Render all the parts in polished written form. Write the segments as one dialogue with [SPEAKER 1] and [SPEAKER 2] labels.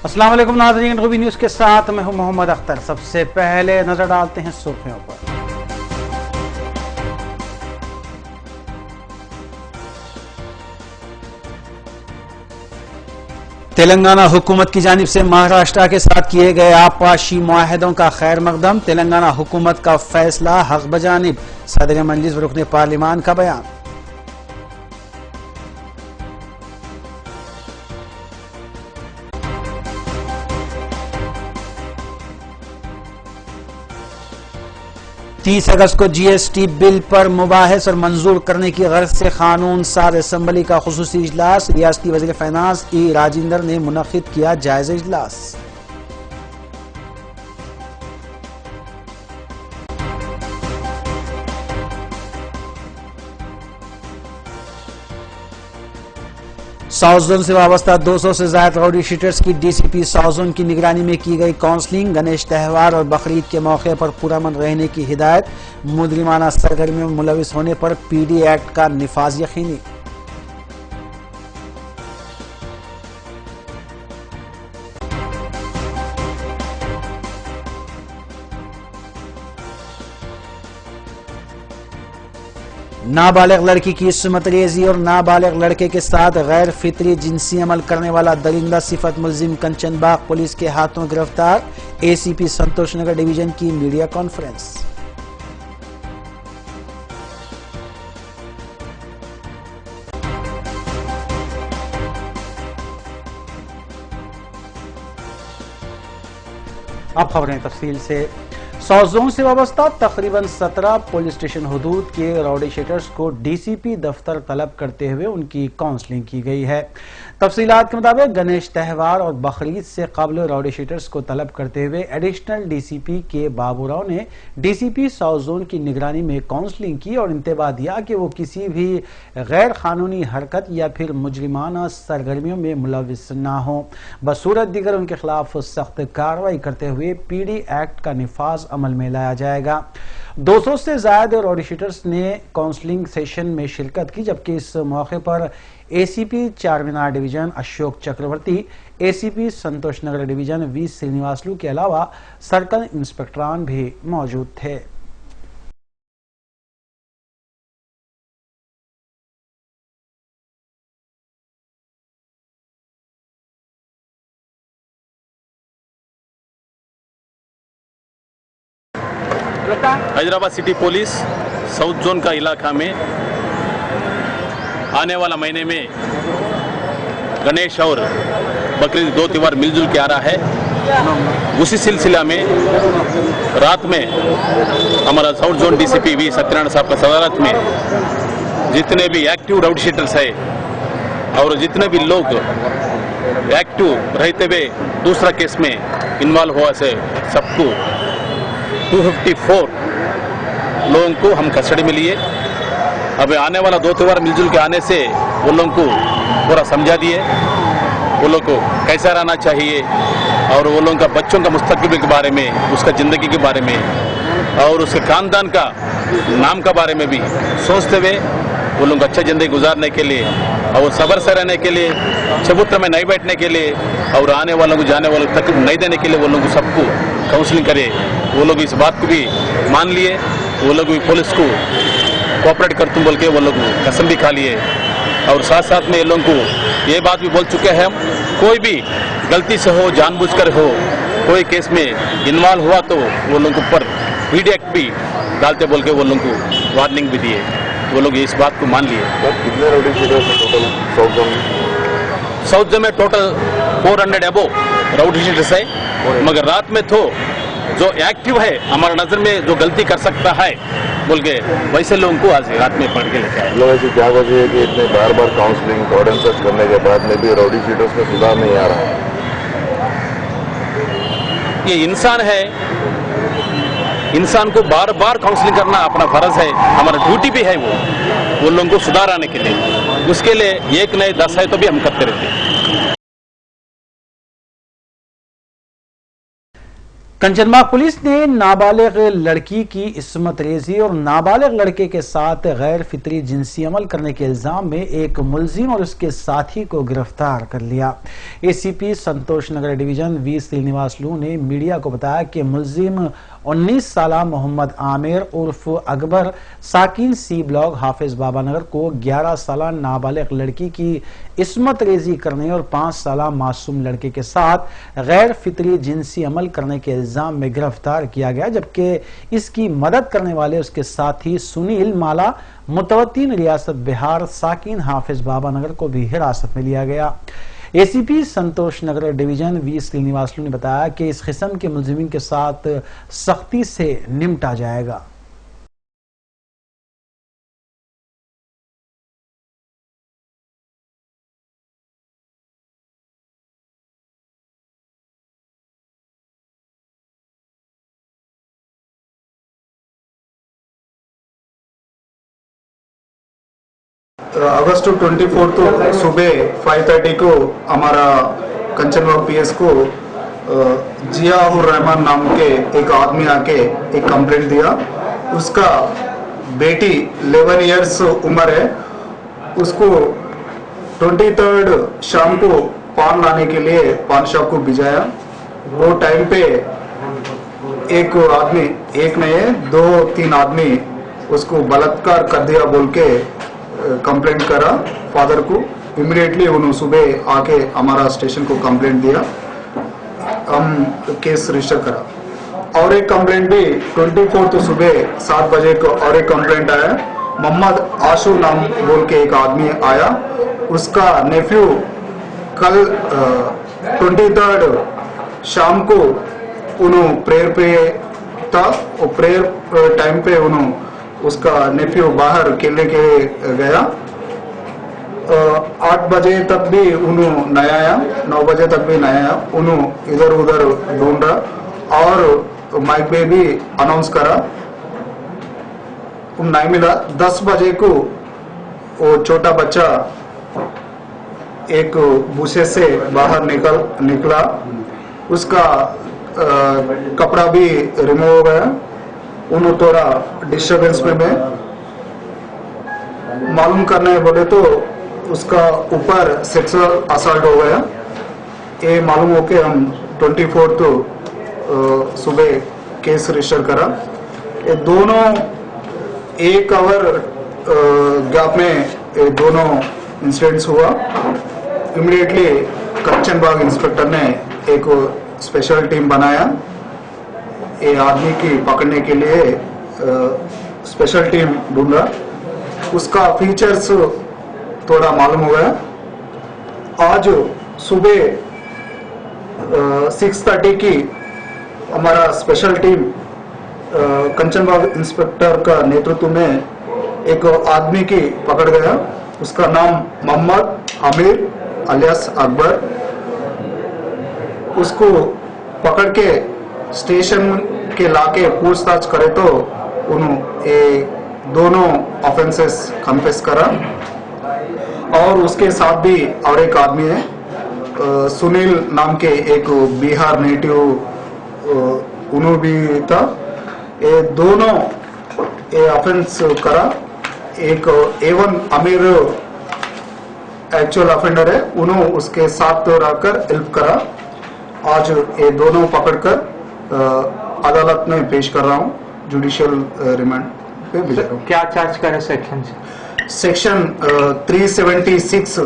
[SPEAKER 1] अस्सलाम वालेकुम नाज़रीन, रूबी न्यूज़ के साथ मैं हूं मोहम्मद अख्तर। सबसे पहले नजर डालते हैं सुर्खियों पर। तेलंगाना हुकूमत की जानिब से महाराष्ट्र के साथ किए गए आपाशी मुआहदों का खैर मकदम। तेलंगाना हुकूमत का फैसला हक बजानिब, सदर मजलिस व रुकन पार्लिमान का बयान। तीस अगस्त को जीएसटी बिल पर मुबाहिस और मंजूर करने की गर्ज से कानून साज असम्बली का खुसूसी इजलास। रियासती वज़ीर फाइनेंस ई राजेंद्र ने मुनक्किद किया जायजा इजलास। साउथ जोन से वाबस्ता 200 से ज्यादा राउडी शीटर्स की डीसीपी साउथ जोन की निगरानी में की गई काउंसलिंग। गणेश त्यौहार और बकरीद के मौके पर पुरअमन रहने की हिदायत। मुजरिमाना सरगर्मियों में मुलविस होने पर पीडी एक्ट का निफाज यकीनी। नाबालिग लड़की की इस्मत रेजी और नाबालिग लड़के के साथ गैर फितरी जिनसी अमल करने वाला दरिंदा सिफत मुलजिम कंचनबाग पुलिस के हाथों गिरफ्तार। एसीपी संतोष नगर डिवीजन की मीडिया कॉन्फ्रेंस। अब खबरें तफसील से। साउथ जोन से वाबस्ता तकरीबन 17 पुलिस स्टेशन हुदूद के राउडी शीटर्स को डीसीपी दफ्तर तलब करते हुए उनकी काउंसलिंग की गई है। तफसीलात के मुताबिक गणेश त्यौहार और बकरीद से कबल राउडी शीटर्स को तलब करते हुए एडिशनल डीसीपी के बाबूराव ने डीसीपी साउथ जोन की निगरानी में काउंसलिंग की और इंतबाह दिया कि वो किसी भी गैर कानूनी हरकत या फिर मुजरिमाना सरगर्मियों में मुलविस ना हो। बसूरत दीगर उनके खिलाफ सख्त कार्रवाई करते हुए पीडी एक्ट का निफाज अमल में लाया जाएगा। 200 से ज्यादा राउडी शीटर्स ने काउंसलिंग सेशन में शिरकत की, जबकि इस मौके पर ACP Charminar division Ashok Chakravarthy, ACP Santosh Nagar division V Srinivasulu के अलावा सर्कल इंस्पेक्टरान भी मौजूद थे।
[SPEAKER 2] Hyderabad city police south zone का इलाका में आने वाला महीने में गणेश और बकरीद दो त्यौहार मिलजुल के आ रहा है। उसी सिलसिला में रात में हमारा south zone DCP V Satyanarayana साहब का सदारत में जितने भी एक्टिव राउडी शीटर्स है और जितने भी लोग एक्टिव रहते हुए दूसरा केस में इन्वॉल्व हुआ से सबको 254 लोगों को हम कस्टडी में लिए। अब आने वाला दो त्यौहार मिलजुल के आने से वो लोगों को पूरा समझा दिए, वो लोग को कैसा रहना चाहिए और वो लोगों का बच्चों का मुस्तकबिल के बारे में, उसका ज़िंदगी के बारे में और उसके खानदान का नाम के बारे में भी सोचते हुए वो लोग अच्छा ज़िंदगी गुजारने के लिए और सब्र से रहने के लिए, चबूतरे में नहीं बैठने के लिए और आने वालों को जाने वालों को तकलीफ नहीं देने के लिए वो लोग सबको काउंसलिंग करे। वो लोग इस बात को भी मान लिए, वो लोग भी पुलिस को कोऑपरेट करते बोल के वो लोग कसम भी खा लिए और साथ साथ में ये लोगों को ये बात भी बोल चुके हैं हम, कोई भी गलती से हो, जानबूझकर हो, कोई केस में इन्वॉल्व हुआ तो वो लोगों के ऊपर पीडी एक्ट भी डालते बोल के वो लोगों को वार्निंग भी दिए। वो लोग इस बात को मान लिए।
[SPEAKER 3] कितने राउडी शीटर्स हैं टोटल साउथ जोन में?
[SPEAKER 2] साउथ जोन में टोटल 400 अबो राउडी शीटर्स है, मगर रात में तो जो एक्टिव है हमारे नजर में जो गलती कर सकता है बोल के वैसे लोगों को आज रात में पकड़ के लेके आए।
[SPEAKER 3] लोग ऐसी क्या वजह है कि इतने बार बार काउंसलिंग और सर्च करने के बाद में भी राउडी शीटर्स में सुधार नहीं आ रहा है?
[SPEAKER 2] ये इंसान है, इंसान को बार बार काउंसलिंग करना अपना फर्ज है, हमारा ड्यूटी भी है वो लोगों को सुधार आने के लिए। उसके लिए एक नहीं 10 है तो भी हम करते रहते हैं।
[SPEAKER 1] कंचनबाग पुलिस ने नाबालिग लड़की की इस्मत रेजी और नाबालिग लड़के के साथ गैर फितरी जिनसी अमल करने के इल्जाम में एक मुलजिम और उसके साथी को गिरफ्तार कर लिया। ACP Santosh Nagar division V Srinivasulu ने मीडिया को बताया कि मुलजिम 19 साला मोहम्मद आमिर उर्फ अकबर साकिन सी ब्लॉक हाफिज बाबा नगर को 11 साला नाबालिग लड़की की इस्मत रेजी करने और 5 साला मासूम लड़के के साथ गैर फितरी जिनसी अमल करने के इल्जाम में गिरफ्तार किया गया, जबकि इसकी मदद करने वाले उसके साथी सुनील माला मुतवत्तिन रियासत बिहार साकिन हाफिज बाबा नगर को भी हिरासत में लिया गया। ACP Santosh Nagar division V Srinivasulu ने बताया कि इस किस्म के मुलजिमीन के साथ सख्ती से निपटा जाएगा।
[SPEAKER 4] अगस्त 24 को सुबह 5:30 को हमारा कंचनबाग पीएस को जियाउर रहमान नाम के एक आदमी आके एक कंप्लेंट दिया। उसका बेटी 11 इयर्स उम्र है, उसको 23 शाम को पान लाने के लिए पान शॉप को भिजाया। वो टाइम पे एक आदमी, एक नहीं है 2-3 आदमी उसको बलात्कार कर दिया बोल के कंप्लेंट करा फादर को। इमीडिएटली उन्होंने सुबह आके हमारा स्टेशन को कंप्लेंट दिया, हम केस रजिस्टर करा। और एक कंप्लेंट भी 24 तो सुबह 7 बजे को और एक कंप्लेंट आया। मोहम्मद आशू नाम बोल के एक आदमी आया, उसका नेफ्यू कल 23 शाम को उन्होंने प्रेयर पे था। और प्रेयर टाइम पे उन्होंने उसका नेफ्यू बाहर खेलने के गया। 8 बजे तक भी उन्होंने नहीं आया, 9 बजे तक भी नहीं आया। उन्होंने इधर उधर ढूंढा और माइक पे भी अनाउंस करा, नहीं मिला। 10 बजे को वो छोटा बच्चा एक भूसे से बाहर निकला, उसका कपड़ा भी रिमूव हो गया। उन्होंने थोड़ा डिस्टर्बेंस में मालूम करने बोले तो उसका ऊपर सेक्सुअल असल्ट हो गया। ये मालूम हो के हम 24 तो सुबह केस रजिस्टर करा। ये दोनों 1 आवर गैप में ये दोनों इंसिडेंट्स हुआ। इमीडिएटली कंचनबाग इंस्पेक्टर ने एक स्पेशल टीम बनाया ये आदमी की पकड़ने के लिए। स्पेशल टीम ढूंढा, उसका फीचर्स थोड़ा मालूम हो गया। आज सुबह 6:30 की हमारा स्पेशल टीम कंचनबाग इंस्पेक्टर का नेतृत्व में एक आदमी की पकड़ गया। उसका नाम मोहम्मद आमिर अलियास अकबर। उसको पकड़ के स्टेशन के लाके पूछताछ करे तो उन्होंने ये दोनों ऑफेंसेस कन्फेस करा। और उसके साथ भी और एक आदमी है सुनील नाम के एक बिहार नेटिव, उन्होंने भी था। ये दोनों ये ऑफेंस करा। एक A1 अमीर एक्चुअल ऑफेंडर है, उन्होंने उसके साथ तो रहकर हेल्प करा। आज ये दोनों पकड़कर अदालत में पेश कर रहा हूँ, जुडिशियल रिमांड पे भेज रहा हूँ।
[SPEAKER 5] क्या चार्ज करे सेक्शन से?
[SPEAKER 4] सेक्शन 376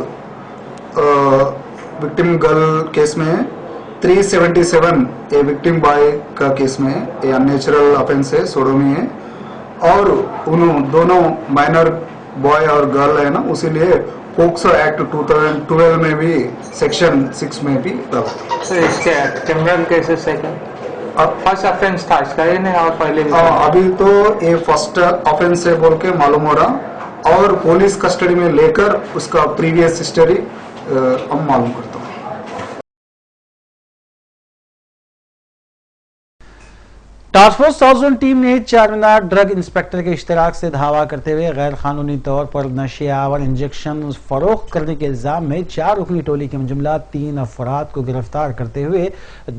[SPEAKER 4] विक्टिम गर्ल केस में है, 377 ये विक्टिम बॉय का केस में है। ये अननेचुरल ऑफेंस है, सोडोमी है। और उन्होंने दोनों माइनर बॉय और गर्ल है ना, उसीलिए पोक्सो एक्ट 2012 में भी सेक्शन 6 में भी
[SPEAKER 5] तो इसके criminal cases second first offence था इसका, ये नहीं और पहले भी?
[SPEAKER 4] अभी तो ये फर्स्ट ऑफेंस है बोल के मालूम हो रहा। और पुलिस कस्टडी में लेकर उसका प्रीवियस हिस्ट्री हम मालूम करता हूँ।
[SPEAKER 1] Task force south zone team ने चारमीनार ड्रग इंस्पेक्टर के इश्तराक से धावा करते हुए गैर कानूनी तौर पर नशियावर इंजेक्शन फरोख्त करने के इल्जाम में 4 रुकनी टोली के जुमला 3 अफराद को गिरफ्तार करते हुए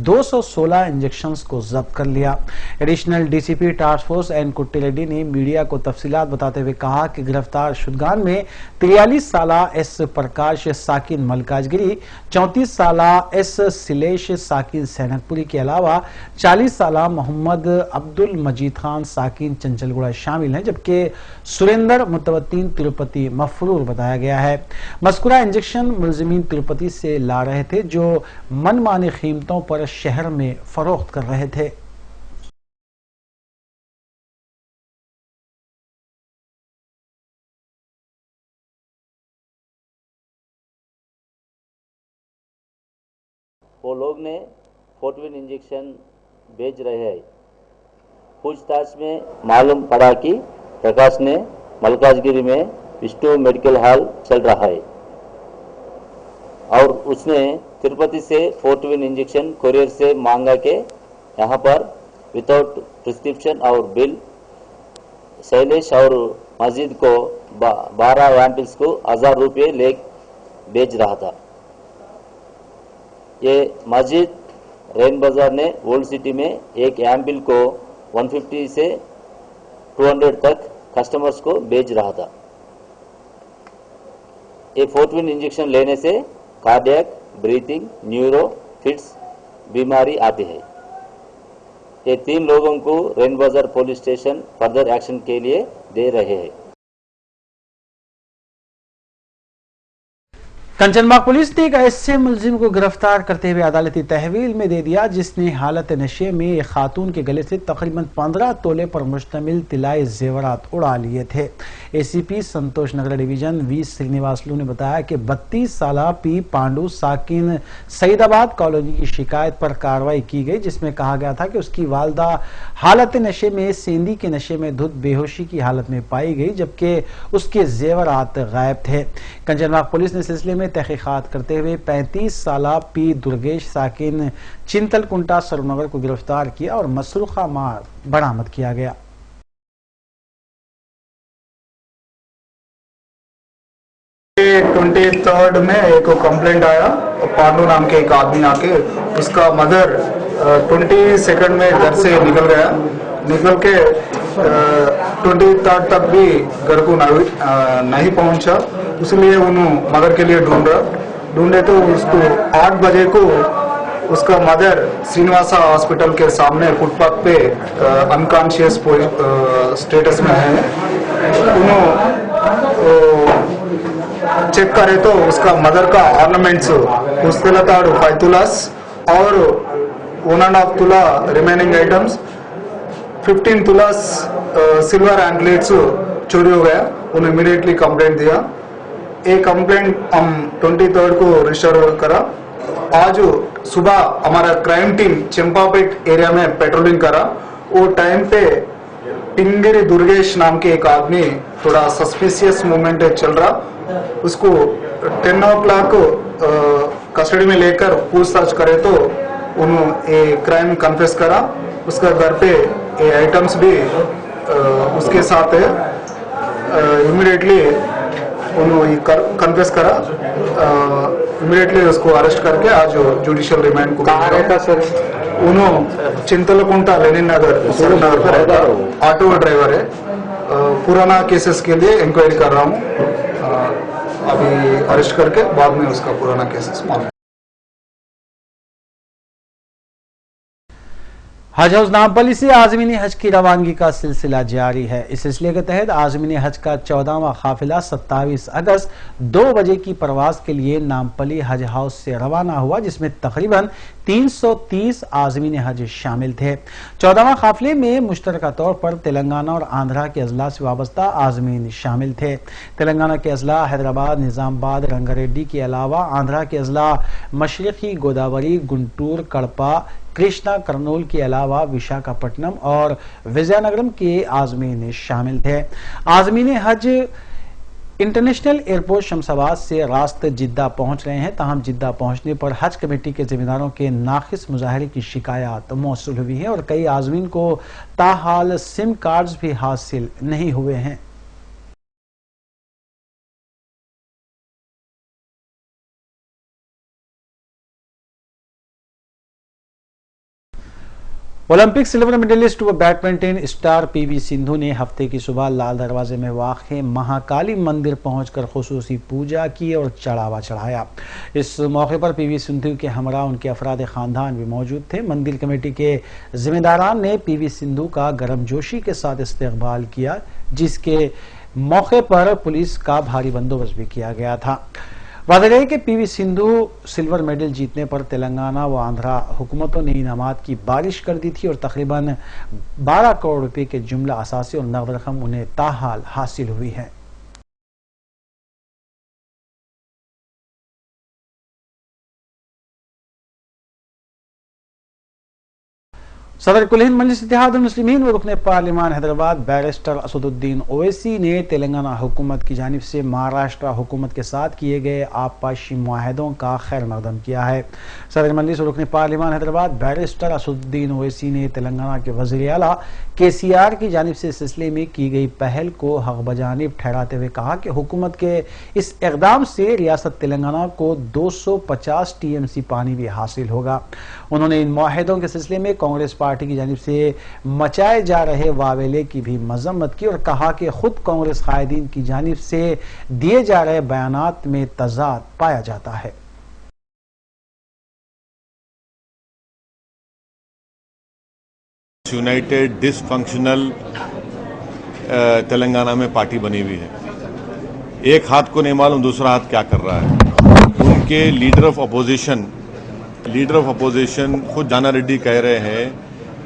[SPEAKER 1] 216 इंजेक्शन को जब्त कर लिया। Additional DCP task force N Kutti Reddy ने मीडिया को तफसीलात बताते हुए कहा कि गिरफ्तार शुदगान में 43 साला एस प्रकाश साकिन मलकाजगिरी, 34 साला एस सिलेश साकिन सैनकपुरी के अलावा 40 साला मोहम्मद अब्दुल मजीद खान साकिन चंचलगुड़ा शामिल हैं, जबकि सुरेंद्र मुतवत्तीन तिरुपति मफरूर बताया गया है। मस्कुरा इंजेक्शन मुलजिमीन तिरुपति से ला रहे थे जो मनमानी कीमतों पर शहर में फरोख्त कर रहे थे।
[SPEAKER 6] वो लोग ने फोर्टविन इंजेक्शन बेच रहे हैं। पूछताछ में मालूम पड़ा कि प्रकाश ने मलकाजगिरी में विष्णु मेडिकल हॉल चल रहा है और उसने तिरुपति से फोर्टविन इंजेक्शन कोरियर से मांगा के यहाँ पर विदाउट प्रिस्क्रिप्शन और बिल शैलेश और मजीद को 12 एम्पिल्स को 1000 रुपये ले बेच रहा था। ये मजीद रेन बाजार ने ओल्ड सिटी में एक एम्पिल को 150 से 200 तक कस्टमर्स को बेच रहा था। ये फोर्टविन इंजेक्शन लेने से कार्डियक, ब्रीथिंग, न्यूरो, फिट्स बीमारी आती है। ये 3 लोगों को रेन बाजार पुलिस स्टेशन फर्दर एक्शन के लिए दे रहे हैं।
[SPEAKER 1] कंचनबाग पुलिस ने एक ऐसे मुलजिम को गिरफ्तार करते हुए अदालती तहवील में दे दिया जिसने हालत नशे में एक खातून के गले से तकरीबन 15 तोले पर मुश्तमिल तिलाई जेवरात उड़ा लिए थे। ACP Santosh Nagar division V Srinivasulu ने बताया कि 32 साला पी पांडु साकिन सईदाबाद कॉलोनी की शिकायत पर कार्रवाई की गई, जिसमें कहा गया था कि उसकी वालदा हालत नशे में सेंधी के नशे में धुत बेहोशी की हालत में पाई गई, जबकि उसके जेवरात गायब थे। कंचनबाग पुलिस ने सिलसिले में तहकीकात करते हुए 35 साला पी दुर्गेश साकिन चिंतलकुंटा सरुनगर को गिरफ्तार किया और मसरूखा माल बरामद किया गया।
[SPEAKER 4] 23 में एक कंप्लेंट आया, पांडु नाम के एक आदमी आके उसका मदर 22 में घर से निकल गया, निकल के 23 तक भी घर को नहीं पहुंचा, इसलिए उन्होंने मदर के लिए ढूंढे तो उसको 8 बजे को उसका मदर श्रीनिवासा हॉस्पिटल के सामने फुटपाथ पे अनकॉन्शियस स्टेटस में है। उन्होंने चेक करे तो उसका मदर का ऑर्नामेंट्स पुस्तलताड़ू 5 तुलास और 1.5 तुला रिमेनिंग आइटम्स 15 तुलास सिल्वर एंकलेट्स चोरी हो गया। उन्हें इमीडिएटली कंप्लेंट दिया। एक कंप्लेंट हम 23 को रजिस्टर करा। आज सुबह हमारा क्राइम टीम चंपापेट एरिया में पेट्रोलिंग करा। वो टाइम पे पिंगिरी दुर्गेश नाम के एक आदमी थोड़ा सस्पिशियस मूवमेंट चल रहा, उसको 10 o'clock कस्टडी में लेकर पूछताछ करे तो उन्होंने क्राइम कन्फेस करा। उसका घर पे ये आइटम्स भी उसके साथ है। इमीडिएटली उन्होंने कन्फेस करा, इमीडिएटली उसको अरेस्ट करके आज जुडिशियल रिमांड को
[SPEAKER 5] कहाँ रहता सर?
[SPEAKER 4] उन्होंने चिंतलकुंटा लेनिन नगर नगर पर रहता, ऑटो ड्राइवर है। पुराना केसेस के लिए इंक्वायरी कर रहा हूँ, अभी अरेस्ट करके बाद में उसका पुराना केसेस मालूम।
[SPEAKER 1] हज हाउस नामपल्ली से आज़मीन हज की रवानगी का सिलसिला जारी है। इस सिलसिले के तहत आज़मीन हज का 14वां काफिला 27 अगस्त 2 बजे की परवाज के लिए नामपल्ली हज हाउस से रवाना हुआ, जिसमें तकरीबन 330 आज़मीन हज शामिल थे। 14वां काफिले में मुश्तरका तौर पर तेलंगाना और आंध्रा के अजला से वाबस्ता आज़मीन शामिल थे। तेलंगाना के अजला हैदराबाद, निजामाबाद, रंगारेड्डी के अलावा आंध्रा के अजला मशरकी गोदावरी, गुंटूर, कड़पा, कृष्णा, कर्नूल के अलावा विशाखापट्टनम और विजयनगरम के आज़मीन शामिल थे। आज़मीन हज इंटरनेशनल एयरपोर्ट शमशाबाद से रास्त जिद्दा पहुंच रहे हैं। ताहम जिद्दा पहुंचने पर हज कमेटी के जिम्मेदारों के नाखिस मुजाहरे की शिकायत मौसूल हुई है और कई आज़मीन को ताहाल सिम कार्ड्स भी हासिल नहीं हुए हैं। ओलंपिक सिल्वर मेडलिस्ट व बैडमिंटन स्टार पीवी सिंधु ने हफ्ते की सुबह लाल दरवाजे में वाक़ महाकाली मंदिर पहुंचकर खुसूसी पूजा की और चढ़ावा चढ़ाया। इस मौके पर पीवी सिंधु के हमरा उनके अफराद ख़ानदान भी मौजूद थे। मंदिर कमेटी के जिम्मेदारान ने पीवी सिंधु का गर्मजोशी के साथ इस्तकबाल किया, जिसके मौके पर पुलिस का भारी बंदोबस्त भी किया गया था। वाज़ेह है कि पीवी सिंधु सिल्वर मेडल जीतने पर तेलंगाना व आंध्रा हुकूमतों ने इनामात की बारिश कर दी थी और तकरीबन 12 करोड़ रुपए के जुमला असासी और नकद रकम उन्हें ताहाल हासिल हुई है। सदर कुल हिंद मजलिस इत्तेहाद मुस्लिमीन व रुकन पार्लिमान हैदराबाद बैरिस्टर असदुद्दीन ओवैसी ने तेलंगाना हुकूमत की जानिब से महाराष्ट्र हुकूमत के साथ किए गए आबपाशी मुआहदों का खैर मकदम किया है। सदर मजलिस व रुकन पार्लिमान हैदराबाद बैरिस्टर असदुद्दीन ओवैसी ने तेलंगाना के वज़ीर आला KCR की जानिब से इस सिलसिले में की गई पहल को हक बजानिब ठहराते हुए कहा कि हुकूमत के इस इक़दाम से रियासत तेलंगाना को 250 TMC पानी भी हासिल होगा। उन्होंने इन मुआहदों के सिलसिले में कांग्रेस पार्टी की जानिब से मचाए जा रहे वावेले की भी मजम्मत की और कहा कि खुद कांग्रेस कायदीन की जानिब से दिए जा रहे बयानात में तजाद पाया जाता है।
[SPEAKER 7] यूनाइटेड डिसफंक्शनल तेलंगाना में पार्टी बनी हुई है। एक हाथ को नहीं मालूम दूसरा हाथ क्या कर रहा है। उनके लीडर ऑफ अपोजिशन खुद जाना रेड्डी कह रहे हैं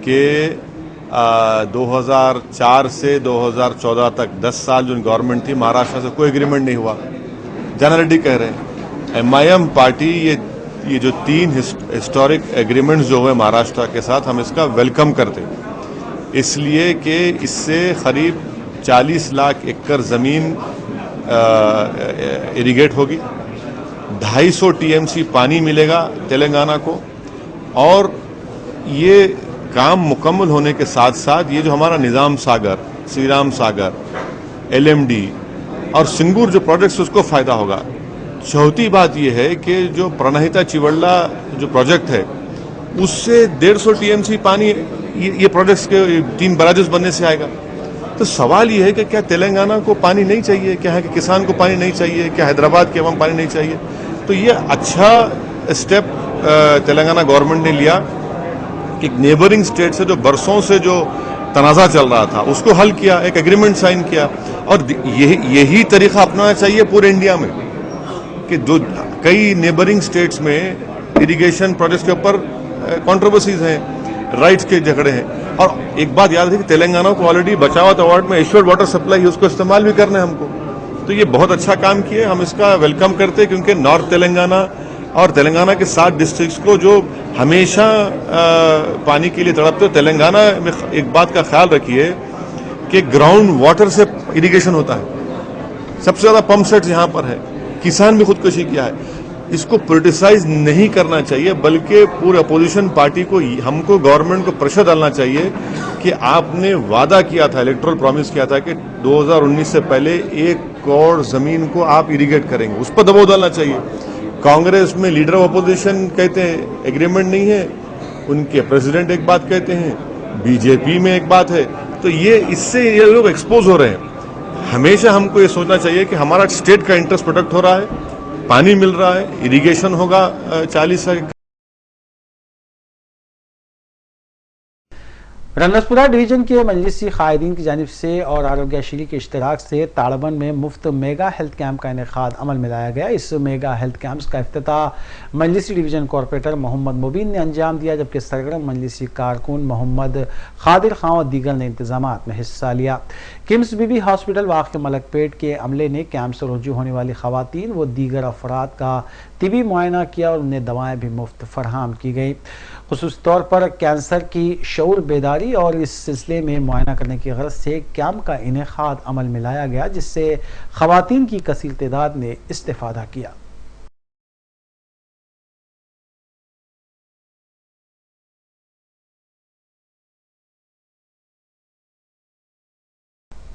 [SPEAKER 7] कि 2004 से 2014 तक 10 साल जो गवर्नमेंट थी महाराष्ट्र से कोई एग्रीमेंट नहीं हुआ। जाना रेड्डी कह रहे हैं MIM पार्टी ये जो 3 हिस्टोरिक एग्रीमेंट्स जो हुए महाराष्ट्र के साथ हम इसका वेलकम करते हैं, इसलिए कि इससे करीब 40 लाख एकड़ ज़मीन इरिगेट होगी, 250 TMC पानी मिलेगा तेलंगाना को और ये काम मुकम्मल होने के साथ साथ ये जो हमारा निज़ाम सागर, श्री राम सागर, LMD और सिंगूर जो प्रोजेक्ट्स उसको फ़ायदा होगा। चौथी बात यह है कि जो प्रणहिता चिवल्ला जो प्रोजेक्ट है उससे 150 TMC पानी ये प्रोजेक्ट्स के 3 बराजेस बनने से आएगा। तो सवाल ये है कि क्या तेलंगाना को पानी नहीं चाहिए, क्या है कि किसान को पानी नहीं चाहिए, क्या हैदराबाद के अवाम पानी नहीं चाहिए। तो ये अच्छा स्टेप तेलंगाना गवर्नमेंट ने लिया कि नेबरिंग स्टेट से जो बरसों से जो तनाज़ा चल रहा था उसको हल किया, एक एग्रीमेंट साइन किया और यही तरीका अपनाना चाहिए पूरे इंडिया में कि जो कई नेबरिंग स्टेट्स में इरिगेशन प्रोजेक्ट्स के ऊपर कंट्रोवर्सीज हैं, राइट्स के झगड़े हैं। और एक बात याद है कि तेलंगाना को ऑलरेडी बचावत अवार्ड में एश्योर्ड वाटर सप्लाई उसको इस्तेमाल भी करना है हमको। तो ये बहुत अच्छा काम किए, हम इसका वेलकम करते हैं क्योंकि नॉर्थ तेलंगाना और तेलंगाना के 7 डिस्ट्रिक्ट्स को जो हमेशा पानी के लिए तड़पते हो, तेलंगाना में एक बात का ख्याल रखिए कि ग्राउंड वाटर से इरिगेशन होता है, सबसे ज़्यादा पंप सेट्स यहाँ पर है, किसान भी खुदकुशी किया है। इसको पोलिटिसाइज नहीं करना चाहिए बल्कि पूरे अपोजिशन पार्टी को, हमको गवर्नमेंट को प्रेशर डालना चाहिए कि आपने वादा किया था, इलेक्टोरल प्रॉमिस किया था कि 2019 से पहले 1 करोड़ जमीन को आप इरिगेट करेंगे, उस पर दबाव डालना चाहिए। कांग्रेस में लीडर ऑफ अपोजिशन कहते हैं एग्रीमेंट नहीं है, उनके प्रेसिडेंट एक बात कहते हैं, बीजेपी में एक बात है। तो ये इससे ये लोग एक्सपोज हो रहे हैं। हमेशा हमको ये सोचना चाहिए कि हमारा स्टेट का इंटरेस्ट प्रोटेक्ट हो रहा है, पानी मिल रहा है, इरिगेशन होगा 40 साल।
[SPEAKER 1] रनसपुरा डिवीजन के मजलिसी कायदीन की जानिब से और आरोग्यश्री के इश्तराक से ताड़बन में मुफ्त मेगा हेल्थ कैंप का इनेकाद अमल में लाया गया। इस मेगा हेल्थ कैंप्स का इफ्तिताह मजलिसी डिवीजन कॉरपोरेटर मोहम्मद मुबीन ने अंजाम दिया, जबकि सरगर्म मजलिसी कारकुन मोहम्मद खादिर खां और दीगर ने इंतजामात में हिस्सा लिया। किम्स बीबी हॉस्पिटल वाक़ मलकपेट के अमले ने कैंप से रुजू होने वाली खवातीन व दीगर अफराद का तिबी मुआयना किया और उन्हें दवाएं भी मुफ्त फराहम की गई। खुसूसी तौर पर कैंसर की शऊर बेदारी और इस सिलसिले में मुआयना करने की गरज से कैंप का इनेकाद अमल में लाया गया, जिससे खवातीन की कसीर तादाद ने इस्तेफादा किया।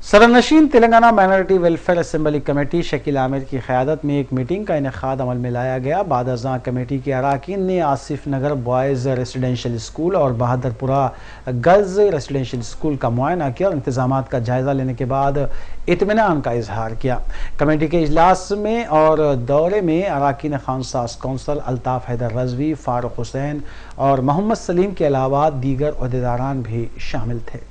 [SPEAKER 1] सरनशीन Telangana minority welfare assembly committee Shakeel Aamir की क़यादत में एक मीटिंग का इनेकाद अमल में लाया गया। बाद अज़ां कमेटी के अरकान ने आसिफ नगर बॉयज़ रेसिडेंशियल स्कूल और बहादुरपुरा गर्ल्स रेसिडेंशियल स्कूल का मुआयना किया और इंतजामात का जायज़ा लेने के बाद इत्मीनान का इजहार किया। कमेटी के इजलास में और दौरे में अरकान खानसास कौंसल अल्ताफ़ हैदर रज़वी, फारूक हुसैन और मोहम्मद सलीम के अलावा दीगर ओहदेदारान भी शामिल थे।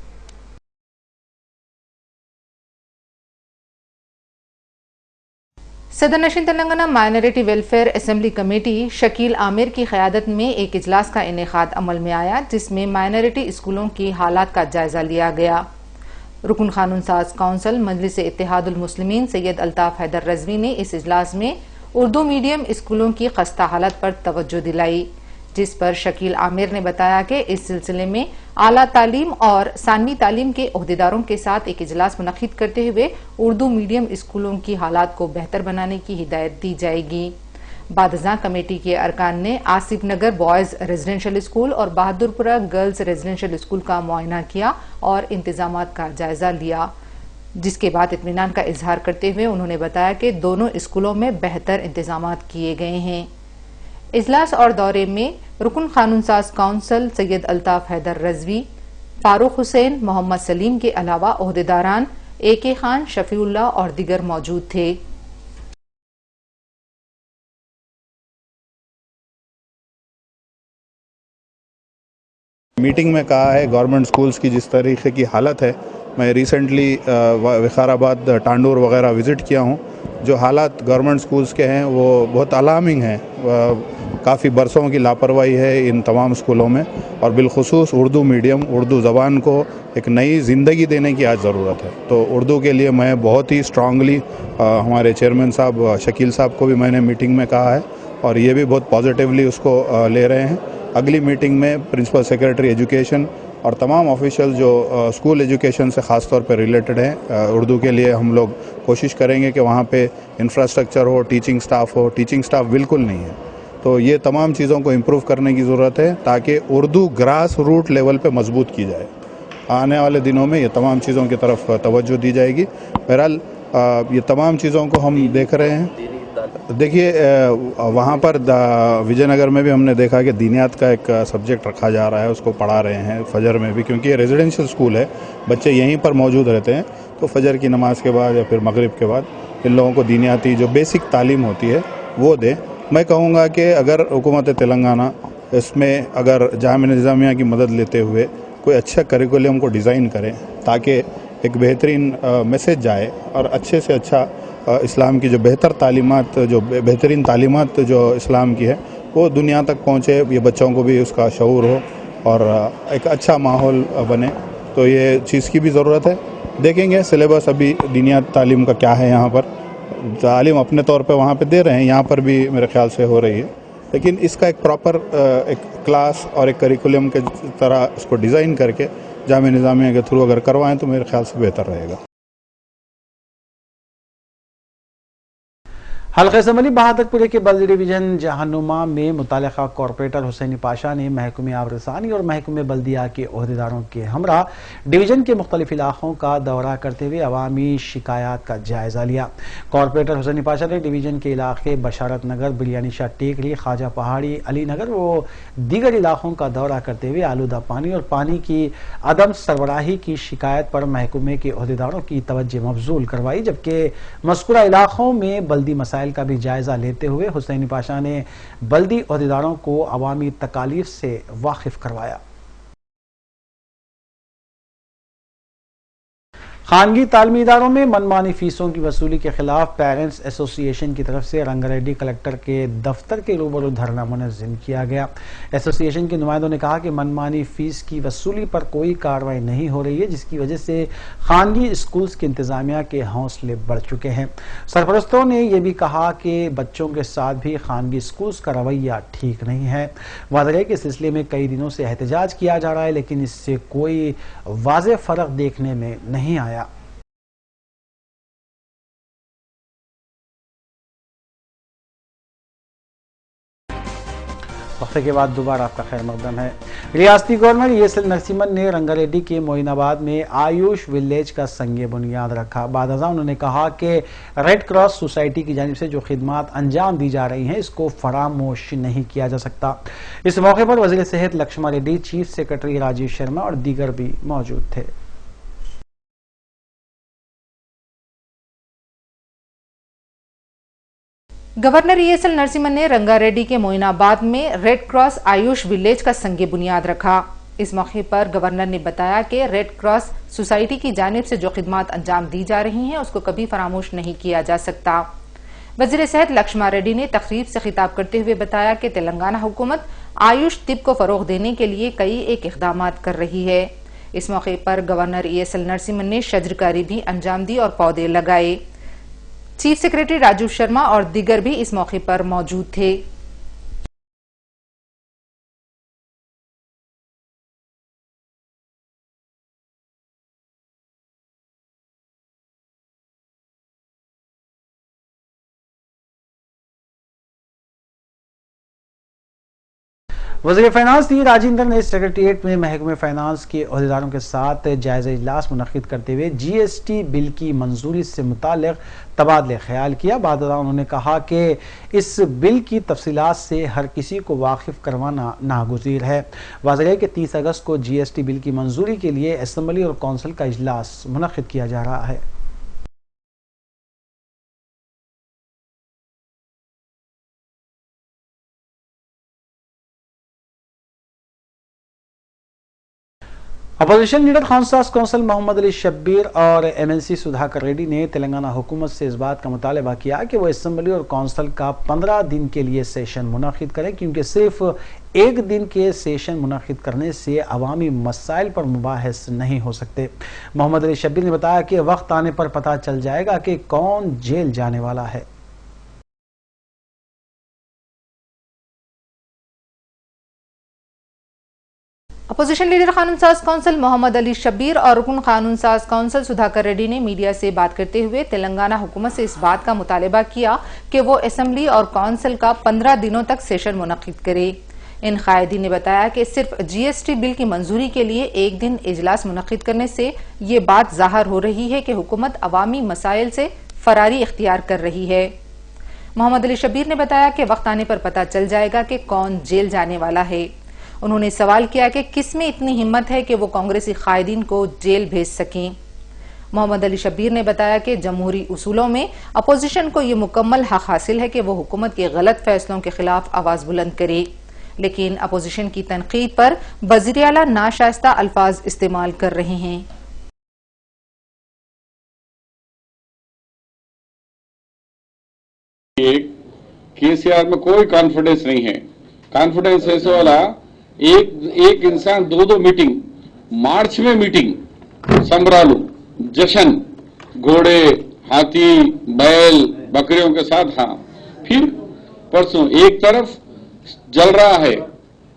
[SPEAKER 8] सदरनशीन Telangana minority welfare assembly committee Shakeel Aamir की क़यादत में एक इजलास का इनेकाद अमल में आया, जिसमें माइनॉरिटी स्कूलों की हालात का जायजा लिया गया। रुकन कानून साज कौंसल मजलिस इत्तेहादुल मुस्लिमीन सैयद अल्ताफ़ हैदर रज़वी ने इस इजलास में उर्दू मीडियम स्कूलों की खस्ता हालत पर तवज्जो दिलाई, जिस पर शकील आमिर ने बताया कि इस सिलसिले में आला तालीम और सानवी तालीम के ओहदेदारों के साथ एक इजलास मुनक्किद करते हुए उर्दू मीडियम स्कूलों की हालात को बेहतर बनाने की हिदायत दी जाएगी। बादशाह कमेटी के अरकान ने आसिफ नगर बॉयज रेजिडेंशियल स्कूल और बहादुरपुरा गर्ल्स रेजिडेंशियल स्कूल का मुआयना किया और इंतजामात का जायजा लिया, जिसके बाद इत्मीनान का इजहार करते हुए उन्होंने बताया कि दोनों स्कूलों में बेहतर इंतजामात किए गए हैं। इजलास और दौरे में रुकन कानून साज कौंसल सैयद अल्ताफ़ हैदर रज़वी, फारूक हुसैन, मोहम्मद सलीम के अलावा ओहदेदारान AK खान, शफीउल्लाह और दीगर मौजूद थे।
[SPEAKER 9] मीटिंग में कहा है गवर्नमेंट स्कूल्स की जिस तरीके की हालत है, मैं रिसेंटली विकाराबाद, टांडूर वगैरह विज़िट किया हूँ। जो हालात गवर्नमेंट स्कूल्स के हैं वो बहुत अलार्मिंग हैं। काफ़ी बरसों की लापरवाही है इन तमाम स्कूलों में और बिलखुसूस उर्दू मीडियम, उर्दू ज़बान को एक नई ज़िंदगी देने की आज ज़रूरत है। तो उर्दू के लिए मैं बहुत ही स्ट्रांगली हमारे चेयरमैन साहब शकील साहब को भी मैंने मीटिंग में कहा है और ये भी बहुत पॉजिटिवली उसको ले रहे हैं। अगली मीटिंग में प्रिंसिपल सेक्रेटरी एजुकेशन और तमाम ऑफिशियल जो स्कूल एजुकेशन से ख़ास तौर पर रिलेटेड हैं उर्दू के लिए, हम लोग कोशिश करेंगे कि वहाँ पे इंफ्रास्ट्रक्चर हो, टीचिंग स्टाफ हो। टीचिंग स्टाफ बिल्कुल नहीं है, तो ये तमाम चीज़ों को इम्प्रूव करने की ज़रूरत है ताकि उर्दू ग्रास रूट लेवल पे मजबूत की जाए। आने वाले दिनों में ये तमाम चीज़ों की तरफ तवज्जो दी जाएगी। बहरहाल ये तमाम चीज़ों को हम देख रहे हैं। देखिए वहाँ पर विजयनगर में भी हमने देखा कि दीनियात का एक सब्जेक्ट रखा जा रहा है, उसको पढ़ा रहे हैं फजर में भी, क्योंकि ये रेजिडेंशियल स्कूल है, बच्चे यहीं पर मौजूद रहते हैं। तो फजर की नमाज के बाद या फिर मगरिब के बाद इन लोगों को दीनियाती जो बेसिक तालीम होती है वो दें। मैं कहूँगा कि अगर हुकूमत तेलंगाना इसमें अगर जामिया निज़ामिया की मदद लेते हुए कोई अच्छा करिकुलम को डिज़ाइन करें ताकि एक बेहतरीन मैसेज जाए और अच्छे से अच्छा इस्लाम की जो बेहतर तालीमात, जो बेहतरीन तालीमात जो इस्लाम की है वो दुनिया तक पहुँचे, ये बच्चों को भी उसका शऊर हो और एक अच्छा माहौल बने, तो ये चीज़ की भी ज़रूरत है। देखेंगे सिलेबस अभी दीनियात तालीम का क्या है, यहाँ पर तालीम अपने तौर पे वहाँ पे दे रहे हैं, यहाँ पर भी मेरे ख्याल से हो रही है, लेकिन इसका एक प्रॉपर एक क्लास और एक करिकुलम के तरह इसको डिज़ाइन करके जामिया निज़ामिया के थ्रू अगर करवाएं तो मेरे ख्याल से बेहतर रहेगा।
[SPEAKER 1] हल्का असम्बली बहादुरपुरे के बल्दी डिवीजन जहानुमा में मुतालिका कॉरपोरेटर हुसैनी पाशा ने महकमे आबरसानी और महकमे बल्दिया के ओहदेदारों के हमरा डिवीजन के मुख्तलिफ इलाकों का दौरा करते हुए अवामी शिकायत का जायजा लिया। कॉरपोरेटर हुसैनी पाशा ने डिवीजन के इलाके बशारत नगर, बिरयानी शाह टेकरी, ख्वाजा पहाड़ी, अली नगर व दीगर इलाकों का दौरा करते हुए आलूदा पानी और पानी की अदम सरबराही की शिकायत पर महकमे के ओहदेदारों की तवज्जो मबजूल करवाई, जबकि मज़कूरा इलाकों में बल्दी मसाइल का भी जायजा लेते हुए हुसैनी पाशा ने बल्दी ओहदेदारों को अवामी तकालीफ से वाकिफ करवाया। खानगी तालीमी इदारों में मनमानी फीसों की वसूली के खिलाफ पेरेंट्स एसोसिएशन की तरफ से रंगारेड्डी कलेक्टर के दफ्तर के रूबरू धरना मुनज़्ज़म किया गया। एसोसिएशन के नुमाइंदों ने कहा कि मनमानी फीस की वसूली पर कोई कार्रवाई नहीं हो रही है, जिसकी वजह से खानगी स्कूल्स की इंतजामिया के हौसले बढ़ चुके हैं। सरपरस्तों ने यह भी कहा कि बच्चों के साथ भी खानगी स्कूल्स का रवैया ठीक नहीं है। वाज़ेह है कि इस सिलसिले में कई दिनों से एहतजाज किया जा रहा है, लेकिन इससे कोई वाज़ेह फर्क देखने में नहीं आया। वक्फे के बाद दोबारा आपका खैर मकदम है। रियासती गवर्नर ESL नरसिम्हन ने रंगारेड्डी के मोइनाबाद में आयुष विलेज का संगे बुनियाद रखा। बाद अज़ां उन्होंने कहा कि रेड क्रॉस सोसाइटी की जानिब से जो खिदमात अंजाम दी जा रही हैं, इसको फरामोश नहीं किया जा सकता। इस मौके पर वज़ीर सेहत लक्ष्मण रेड्डी, चीफ सेक्रेटरी राजीव शर्मा और दीगर भी मौजूद थे।
[SPEAKER 8] गवर्नर ESL नरसिम्हन ने रंगारेड्डी के मोइनाबाद में रेड क्रॉस आयुष विलेज का संगे बुनियाद रखा। इस मौके पर गवर्नर ने बताया कि रेड क्रॉस सोसाइटी की जानिब से जो खिदमात अंजाम दी जा रही हैं, उसको कभी फरामोश नहीं किया जा सकता। वज़ीर सेहत लक्ष्मण रेड्डी ने तकरीब से खिताब करते हुए बताया कि तेलंगाना हुकूमत आयुष तिब को फरोग देने के लिए कई एक इक़दामात कर रही है। इस मौके पर गवर्नर ESL नरसिम्हन ने शजरकारी भी अंजाम दी और पौधे लगाए। चीफ सेक्रेटरी राजीव शर्मा और दीगर भी इस मौके पर मौजूद थे।
[SPEAKER 1] वज़ीर फाइनेंस टी राजेंद्र ने सेक्रेटेरिएट में महकमे फाइनेंस के अहदेदारों के साथ जायजा इजलास मुनक़्क़िद करते हुए GST बिल की मंजूरी से मुताल्लिक़ तबादले ख्याल किया। बाद उन्होंने कहा कि इस बिल की तफसीलात से हर किसी को वाकिफ करवाना नागुज़ीर है। वाज़ेह है कि 30 अगस्त को GST बिल की मंजूरी के लिए असम्बली और कौंसिल का इजलास मुनक़्क़िद किया जा रहा है। अपोजिशन लीडर खानसाज कौंसिल मोहम्मद अली शब्बीर और MLC सुधाकर रेड्डी ने तेलंगाना हुकूमत से इस बात का मुतालबा किया कि वो असम्बली और कौंसिल का 15 दिन के लिए सेशन मुनक़्क़िद करें, क्योंकि सिर्फ एक दिन के सेशन मुनक़्क़िद करने से अवामी मसाइल पर मुबाहिस नहीं हो सकते। मोहम्मद अली शब्बीर ने बताया कि वक्त आने पर पता चल जाएगा कि कौन जेल जाने वाला है।
[SPEAKER 8] अपोजिशन लीडर कानून साज कौंसिल मोहम्मद अली शब्बीर और रुकन कानून साज कौंसिल सुधाकर रेड्डी ने मीडिया से बात करते हुए तेलंगाना हुकूमत से इस बात का मुतालबा किया कि वो असम्बली और कौंसिल का 15 दिनों तक सेशन मुनक़्क़िद करे। इन कायदीन ने बताया कि सिर्फ GST बिल की मंजूरी के लिए एक दिन इजलास मुनक़्क़िद करने से ये बात ज़ाहिर हो रही है कि हुकूमत अवामी मसाइल से फरारी इख्तियार कर रही है। मोहम्मद अली शब्बीर ने बताया कि वक्त आने पर पता चल जाएगा कि कौन जेल जाने वाला है। उन्होंने सवाल किया कि किस में इतनी हिम्मत है कि वो कांग्रेसी कायदीन को जेल भेज सकें। मोहम्मद अली शब्बीर ने बताया कि जमहूरी उसूलों में अपोजिशन को ये मुकम्मल हक हासिल है कि वो हुकूमत के गलत फैसलों के खिलाफ आवाज बुलंद करे, लेकिन अपोजिशन की तनकीद पर वज़ीर आला नाशाइस्ता अल्फाज इस्तेमाल कर रहे हैं।
[SPEAKER 10] KCR में कोई कॉन्फिडेंस नहीं है। कॉन्फिडेंस ऐसे वाला एक इंसान दो मीटिंग, मार्च में मीटिंग, संबरालू, जश्न, घोड़े, हाथी, बैल, बकरियों के साथ। हाँ, फिर परसों एक तरफ जल रहा है,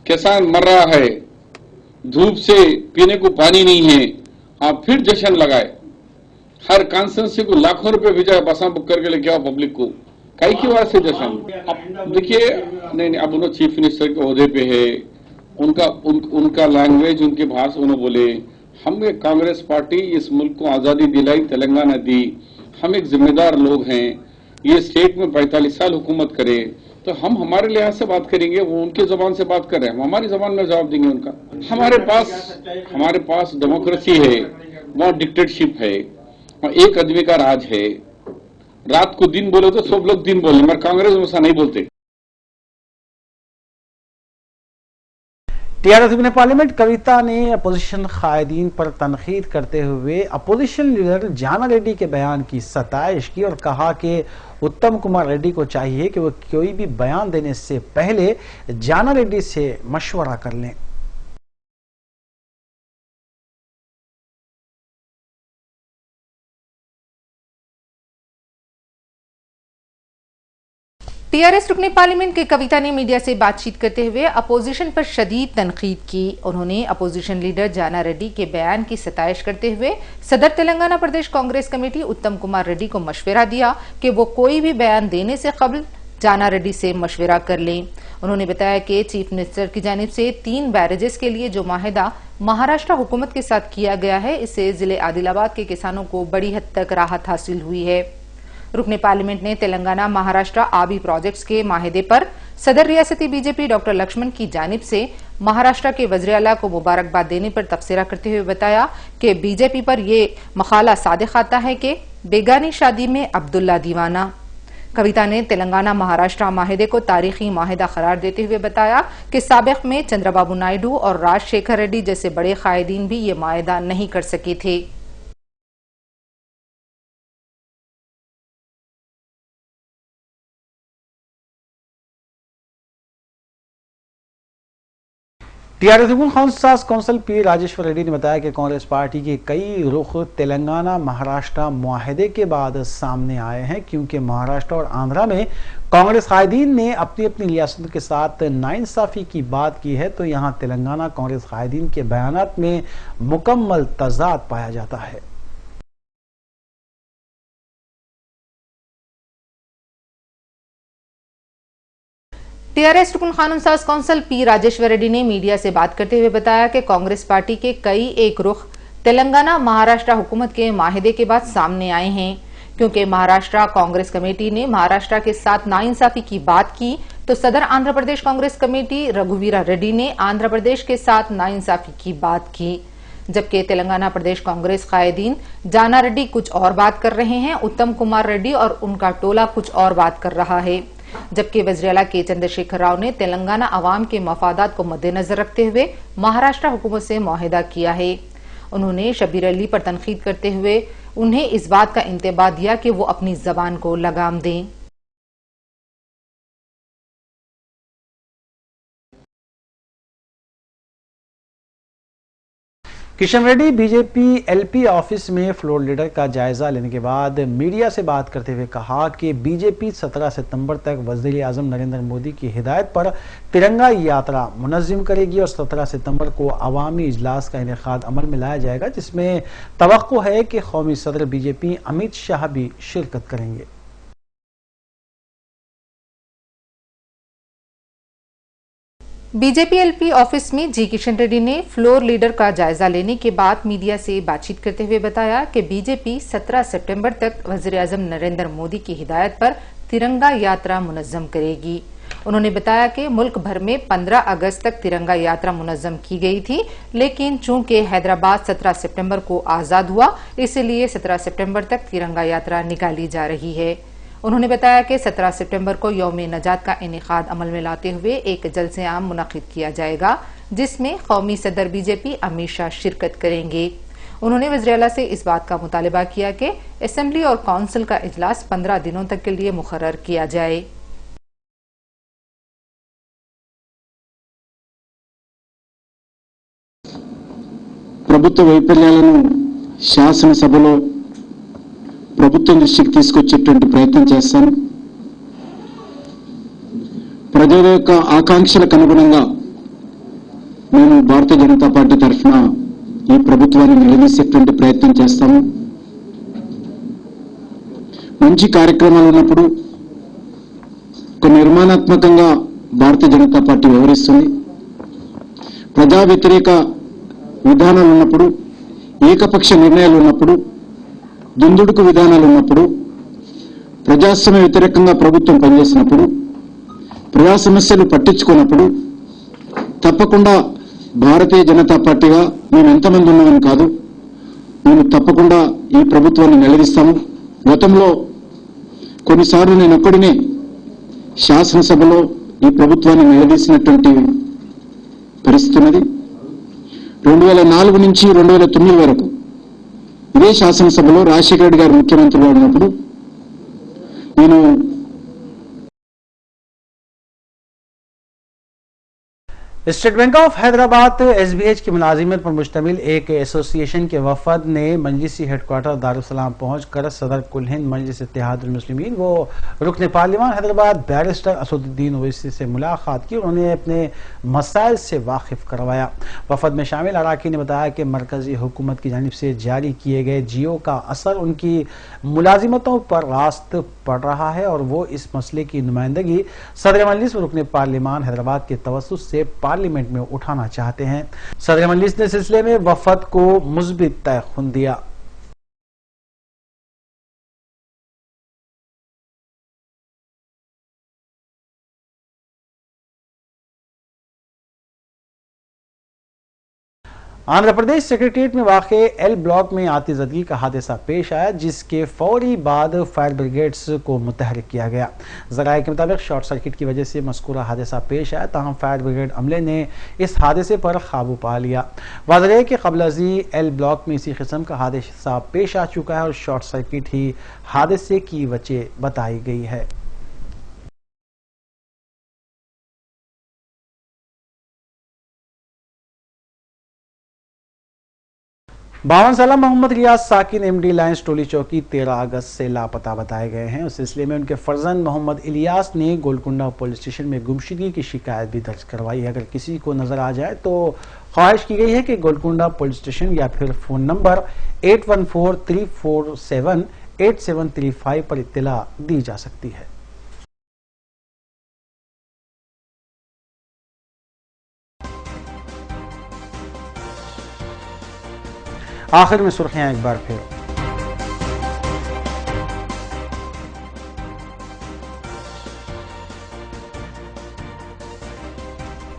[SPEAKER 10] किसान मर रहा है, धूप से पीने को पानी नहीं है, आप फिर जश्न लगाए। हर कॉन्स्टिट्यूंसी को लाखों रुपए भेजा, बसा बुक करके लेके आओ पब्लिक को, कई की बात से जश्न। अब देखिए, नहीं, अब उन्होंने चीफ मिनिस्टर के ओहदे पे है, उनका लैंग्वेज, उनकी भाषा उन्होंने बोले। हम एक कांग्रेस पार्टी इस मुल्क को आजादी दिलाई, तेलंगाना दी, हम एक जिम्मेदार लोग हैं। ये स्टेट में 45 साल हुकूमत करे तो हम हमारे लिहाज से बात करेंगे, वो उनकी जबान से बात कर रहे हैं, हम हमारी जबान में जवाब देंगे उनका। हमारे पास डेमोक्रेसी है, वहाँ डिक्टेटरशिप है, वहाँ एक आदमी का राज है। रात को दिन बोले तो सब लोग दिन बोले, मगर कांग्रेस में ऐसा नहीं बोलते।
[SPEAKER 1] टीआरएस रुकन पार्लियामेंट कविता ने अपोजिशन कायदीन पर तनकीद करते हुए अपोजिशन लीडर जाना रेड्डी के बयान की सताइश की और कहा कि उत्तम कुमार रेड्डी को चाहिए कि वो कोई भी बयान देने से पहले जाना रेड्डी से मशवरा कर लें।
[SPEAKER 8] टीआरएस रुकने पार्लियामेंट के कविता ने मीडिया से बातचीत करते हुए अपोजिशन पर शदीद तनकीद की। उन्होंने अपोजिशन लीडर जाना रेड्डी के बयान की सताइश करते हुए सदर तेलंगाना प्रदेश कांग्रेस कमेटी उत्तम कुमार रेड्डी को मशवरा दिया कि वो कोई भी बयान देने से कबल जाना रेड्डी से मशवरा कर लें। उन्होंने बताया कि चीफ मिनिस्टर की जानिब से 3 बैरेजेस के लिए जो माहिदा महाराष्ट्र हुकूमत के साथ किया गया है, इससे जिले आदिलाबाद के किसानों को बड़ी हद तक राहत हासिल हुई है। रुकने पार्लियामेंट ने तेलंगाना महाराष्ट्र आबी प्रोजेक्ट्स के माहिदे पर सदर रियासती बीजेपी डॉक्टर लक्ष्मण की जानिब से महाराष्ट्र के वज़ीर आला को मुबारकबाद देने पर तबसरा करते हुए बताया कि बीजेपी पर यह मकाला सादिक आता है कि बेगानी शादी में अब्दुल्ला दीवाना। कविता ने तेलंगाना महाराष्ट्र माहिदे को तारीखी माहिदा करार देते हुए बताया कि साबिक में चंद्रबाबू नायडू और राजशेखर रेड्डी जैसे बड़े कायदीन भी ये माहिदा नहीं कर सके थे।
[SPEAKER 1] टीआरएस रुकन काउंसिल पी राजेश्वर रेड्डी ने बताया कि कांग्रेस पार्टी के कई रुख तेलंगाना महाराष्ट्र मुआहदे के बाद सामने आए हैं, क्योंकि महाराष्ट्र और आंध्रा में कांग्रेस कायदीन ने अपनी अपनी रियासतों के साथ नाइंसाफी की बात की है, तो यहां तेलंगाना कांग्रेस कायदीन के बयानात में मुकम्मल तजाद पाया जाता है।
[SPEAKER 8] टीआरएस रुकन कानून साज काउंसिल पी राजेश्वर रेड्डी ने मीडिया से बात करते हुए बताया कि कांग्रेस पार्टी के कई एक रुख तेलंगाना महाराष्ट्र हुकूमत के माहिदे के बाद सामने आए हैं, क्योंकि महाराष्ट्र कांग्रेस कमेटी ने महाराष्ट्र के साथ नाइंसाफी की बात की, तो सदर आंध्र प्रदेश कांग्रेस कमेटी रघुवीरा रेड्डी ने आंध्र प्रदेश के साथ नाइंसाफी की बात की। जबकि तेलंगाना प्रदेश कांग्रेस कायदीन जाना रेड्डी कुछ और बात कर रहे हैं, उत्तम कुमार रेड्डी और उनका टोला कुछ और बात कर रहा है। जबकि वज़ीर आला के चंद्रशेखर राव ने तेलंगाना अवाम के मफादात को मद्देनजर रखते हुए महाराष्ट्र हुकूमत से मुआहिदा किया है। उन्होंने शब्बीर अली पर तनकीद करते हुए उन्हें इस बात का इंतबाह दिया कि वो अपनी जबान को लगाम दें।
[SPEAKER 1] Kishan Reddy BJP LP office में फ्लोर लीडर का जायजा लेने के बाद मीडिया से बात करते हुए कहा कि बीजेपी 17 सितंबर तक वज़ीर आज़म नरेंद्र मोदी की हिदायत पर तिरंगा यात्रा मुनज़्ज़म करेगी और 17 सितंबर को अवामी इजलास का इनेकाद अमल में लाया जाएगा, जिसमें तवक्को है कि कौमी सदर बीजेपी अमित शाह भी शिरकत करेंगे।
[SPEAKER 8] बीजेपी एलपी ऑफिस में जी किशन रेड्डी ने फ्लोर लीडर का जायजा लेने के बाद मीडिया से बातचीत करते हुए बताया कि बीजेपी 17 सितंबर तक वज़ीर आज़म नरेंद्र मोदी की हिदायत पर तिरंगा यात्रा मुनज़्ज़म करेगी। उन्होंने बताया कि मुल्क भर में 15 अगस्त तक तिरंगा यात्रा मुनज़्ज़म की गई थी, लेकिन चूंकि हैदराबाद 17 सितंबर को आजाद हुआ, इसलिए 17 सितंबर तक तिरंगा यात्रा निकाली जा रही है। उन्होंने बताया कि 17 सितंबर को यौम नजात का इनेकाद अमल में लाते हुए एक जलसे आम मुनक़िद किया जाएगा, जिसमें कौमी सदर बीजेपी अमित शाह शिरकत करेंगे। उन्होंने वज़ीर आला से इस बात का मुतालबा किया कि असेंबली और काउंसिल का इजलास 15 दिनों तक के लिए मुकर्रर किया जाए।
[SPEAKER 11] ప్రభుత్వ వైఫల్యాలను శాసనసభలో ప్రభుత్వం దృష్టికి తీసుకొచ్చేటువంటి ప్రయత్నం చేస్తాను. ప్రజల యొక్క ఆకాంక్షలకు అనుగుణంగా మేము భారతీయ జనతా పార్టీ తరఫున ఈ ప్రభుత్వాన్ని నిలదీసేటువంటి ప్రయత్నం చేస్తాము. మంచి కార్యక్రమాలు ఉన్నప్పుడు కొన్ని నిర్మాణాత్మకంగా భారతీయ జనతా పార్టీ వ్యవహరిస్తుంది. ప్రజా వ్యతిరేక విధానాలు ఉన్నప్పుడు, ఏకపక్ష నిర్ణయాలు ఉన్నప్పుడు, దుందుడుకు విధానాలు ఉన్నప్పుడు, ప్రజాస్వామ్య వ్యతిరేకంగా ప్రభుత్వం పనిచేసినప్పుడు, ప్రజా సమస్యలు పట్టించుకున్నప్పుడు తప్పకుండా భారతీయ జనతా పార్టీగా మేము ఎంతమంది ఉన్నామని కాదు, మేము తప్పకుండా ఈ ప్రభుత్వాన్ని నిలదీస్తాము. గతంలో కొన్నిసార్లు నేను ఒక్కడినే శాసనసభలో ఈ ప్రభుత్వాన్ని నిలదీసినటువంటి పరిస్థితి ఉన్నది. 2004 నుంచి 2009 వరకు ఇదే శాసనసభలో రాజశేఖర రెడ్డి గారు ముఖ్యమంత్రిగా ఉన్నప్పుడు నేను
[SPEAKER 1] स्टेट बैंक ऑफ हैदराबाद एसबीएच की मुलाजिमत पर मुश्तमिल एक एसोसिएशन के वफद ने मजलिसी हेडक्वार्टर दारुसलाम पहुंचकर सदर कुल हिंद मजलिस इत्तेहादुल मुस्लिमीन वो रुकन पार्लियामान हैदराबाद बैरिस्टर असदुद्दीन ओवैसी से मुलाकात की और उन्हें अपने मसाइल से वाकिफ करवाया। वफद में शामिल अराकीन ने बताया कि मरकजी हुकूमत की जानिब से जारी किए गए जियो का असर उनकी मुलाजिमतों पर रास्त पड़ रहा है और वो इस मसले की नुमाइंदगी सदर मजलिस व रुकन पार्लियामान हैदराबाद के तवस्सुत से पार्लियामेंट में उठाना चाहते हैं। सदर मजलिस ने सिलसिले में वफद को मुस्बित तयखुन दिया। आंध्र प्रदेश सेक्रेटरीट में वाक़े एल ब्लॉक में आतिशबाजी का हादसा पेश आया, जिसके फौरी बाद फायर ब्रिगेड्स को मुतहरिक किया गया। ज़राए के मुताबिक शॉर्ट सर्किट की वजह से मज़कूरा हादसा पेश आया, ताहम फायर ब्रिगेड अमले ने इस हादसे पर काबू पा लिया। वाज़ह है कि क़ब्ल अज़ी एल ब्लॉक में इसी किस्म का हादसा पेश आ चुका है और शॉर्ट सर्किट ही हादसे की वजह बताई गई है। बावन साला मोहम्मद रियाज साकिन एमडी लाइंस टोली चौकी 13 अगस्त से लापता बताए गए हैं। उस सिलसिले में उनके फर्जंद मोहम्मद इलियास ने गोलकुंडा पुलिस स्टेशन में गुमशुदगी की शिकायत भी दर्ज करवाई है। अगर किसी को नजर आ जाए तो ख्वाहिश की गई है कि गोलकुंडा पुलिस स्टेशन या फिर फोन नंबर 8143478735 पर इत्तला दी जा सकती है। आखिर में सुर्खियां एक बार फिर।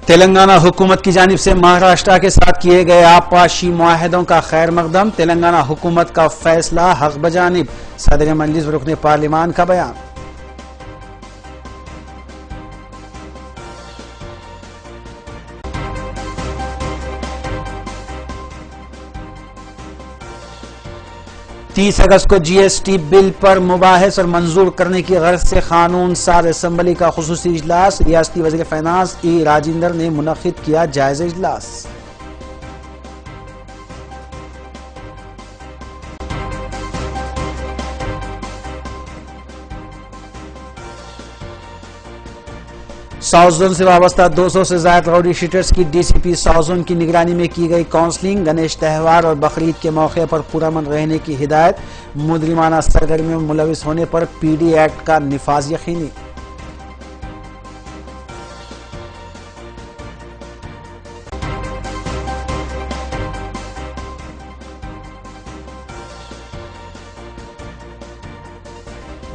[SPEAKER 1] तेलंगाना हुकूमत की जानिब से महाराष्ट्र के साथ किए गए आपाशी मुआहदों का खैर मकदम। तेलंगाना हुकूमत का फैसला हक बजानिब, सदर मजलिस रुकने पार्लियामान का बयान। तीस अगस्त को जीएसटी बिल पर मुबाहिस और मंजूर करने की गर्ज से कानून साज असम्बली का खुसूसी इजलास। रियासती वज़ीर फाइनेंस ई राजेंद्र ने मुनक्किद किया जायजा इजलास। साउथ जोन से वाबस्ता 200 से ज्यादा राउडी शीटर्स की डीसीपी साउथ जोन की निगरानी में की गई काउंसलिंग। गणेश त्यौहार और बकरीद के मौके पर पुरअमन रहने की हिदायत। मुजरिमाना सरगर्मियों में मुलविस होने पर पीडी एक्ट का निफाज यकीनी।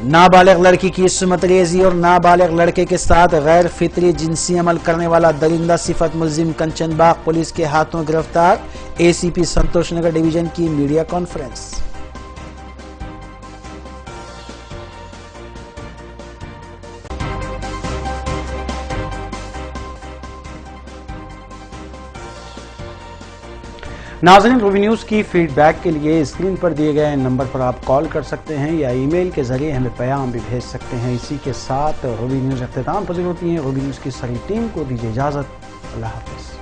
[SPEAKER 1] नाबालिग लड़की की इस्मत रेजी और नाबालिग लड़के के साथ गैर फितरी जिनसी अमल करने वाला दरिंदा सिफत मुलजिम कंचनबाग पुलिस के हाथों गिरफ्तार। एसीपी संतोष नगर डिवीजन की मीडिया कॉन्फ्रेंस। नाज़रीन, रूबी न्यूज़ की फीडबैक के लिए स्क्रीन पर दिए गए नंबर पर आप कॉल कर सकते हैं या ईमेल के जरिए हमें पैगाम भी भेज सकते हैं। इसी के साथ रूबी न्यूज़ अख्तिताम पजीर होती है। रूबी न्यूज़ की सारी टीम को दीजिए इजाज़त। अल्लाह हाफ़िज़।